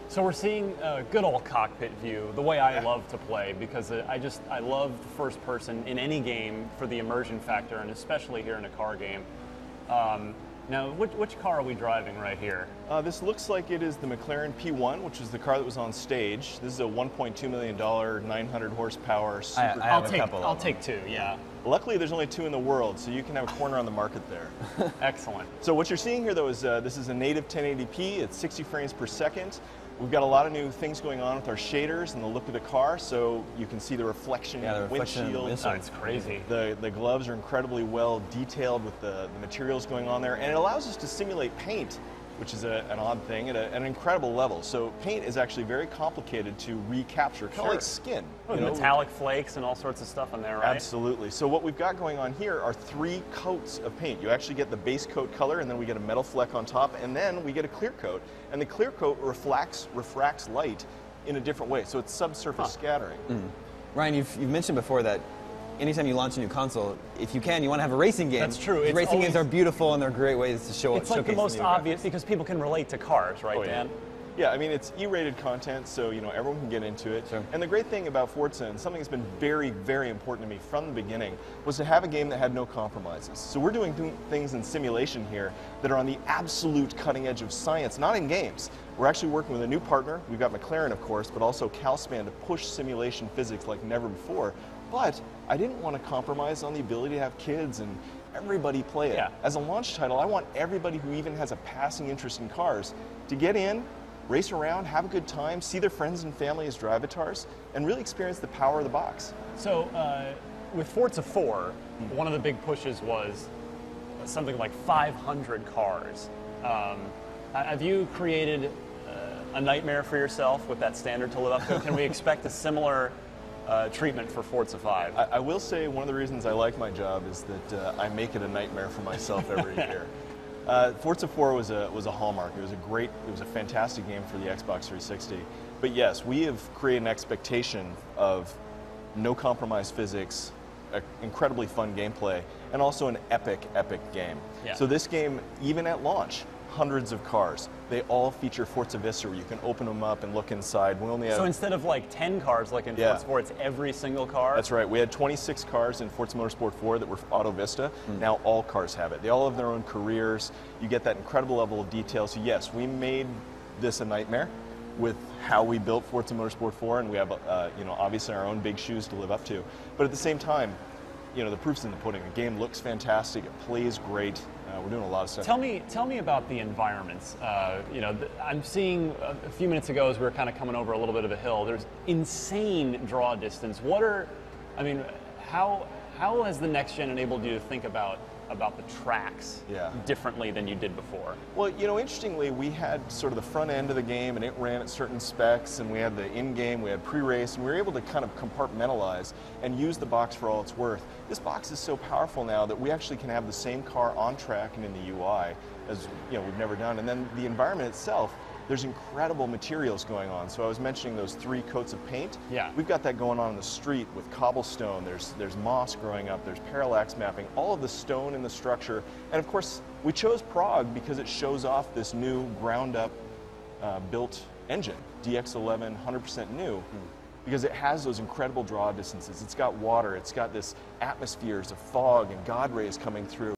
So we're seeing a good old cockpit view, the way I love to play, because I love the first person in any game for the immersion factor, and especially here in a car game. Now, which car are we driving right here? This looks like it is the McLaren P1, which is the car that was on stage. This is a $1.2 million, 900 horsepower super car. I'll take two, yeah. Luckily, there's only two in the world, so you can have a corner on the market there. Excellent. So what you're seeing here, though, is this is a native 1080p. It's 60 frames per second. We've got a lot of new things going on with our shaders and the look of the car, so you can see the reflection in the windshield. Oh, it's crazy. The gloves are incredibly well detailed with the materials going on there, and it allows us to simulate paint, which is an odd thing, at an incredible level. So paint is actually very complicated to recapture, kind of like skin. Metallic flakes and all sorts of stuff on there, right? Absolutely. So what we've got going on here are 3 coats of paint. You actually get the base coat color, and then we get a metal fleck on top, and then we get a clear coat. And the clear coat refracts light in a different way, so it's subsurface scattering. Ryan, you've mentioned before that anytime you launch a new console, if you can, you want to have a racing game. That's true. Racing games are beautiful, and they're great ways to show. It's like the most obvious because people can relate to cars, right, Dan? Yeah, I mean, it's E-rated content, so everyone can get into it. Sure. And the great thing about Forza, and something that's been very, very important to me from the beginning, was to have a game that had no compromises. So we're doing things in simulation here that are on the absolute cutting edge of science, not in games. We're actually working with a new partner. We've got McLaren, of course, but also Calspan to push simulation physics like never before. But I didn't want to compromise on the ability to have kids and everybody play it. Yeah. As a launch title, I want everybody who even has a passing interest in cars to get in, race around, have a good time, see their friends and family as drivatars, and really experience the power of the box. So with Forza 4, one of the big pushes was something like 500 cars. Have you created a nightmare for yourself with that standard to live up to? Can we expect a similar treatment for Forza 5? I will say one of the reasons I like my job is that I make it a nightmare for myself every year. Forza 4 was a hallmark. It was a fantastic game for the Xbox 360. But yes, we have created an expectation of no compromise physics, incredibly fun gameplay, and also an epic game. Yeah. So this game, even at launch, hundreds of cars. They all feature Forza Vista, where you can open them up and look inside. We only have, so instead of like 10 cars like in Forza 4, it's every single car? That's right. We had 26 cars in Forza Motorsport 4 that were Auto Vista. Now all cars have it. They all have their own careers. You get that incredible level of detail. So yes, we made this a nightmare with how we built Forza Motorsport 4, and we have obviously our own big shoes to live up to. But at the same time, the proof's in the pudding. The game looks fantastic. It plays great. We're doing a lot of stuff. Tell me about the environments. I'm seeing a few minutes ago as we were kind of coming over a little bit of a hill. There's insane draw distance. How has the next gen enabled you to think about the tracks differently than you did before? Well, interestingly, we had sort of the front end of the game, and it ran at certain specs, and we had the in-game, we had pre-race, and we were able to kind of compartmentalize and use the box for all it's worth. This box is so powerful now that we actually can have the same car on track and in the UI as we've never done. And then the environment itself, there's incredible materials going on. So I was mentioning those 3 coats of paint. Yeah. We've got that going on in the street with cobblestone. There's moss growing up. There's parallax mapping. All of the stone in the structure. And of course, we chose Prague because it shows off this new ground-up built engine, DX11, 100% new. Because it has those incredible draw distances. It's got water. It's got this atmospheres of fog and God rays coming through.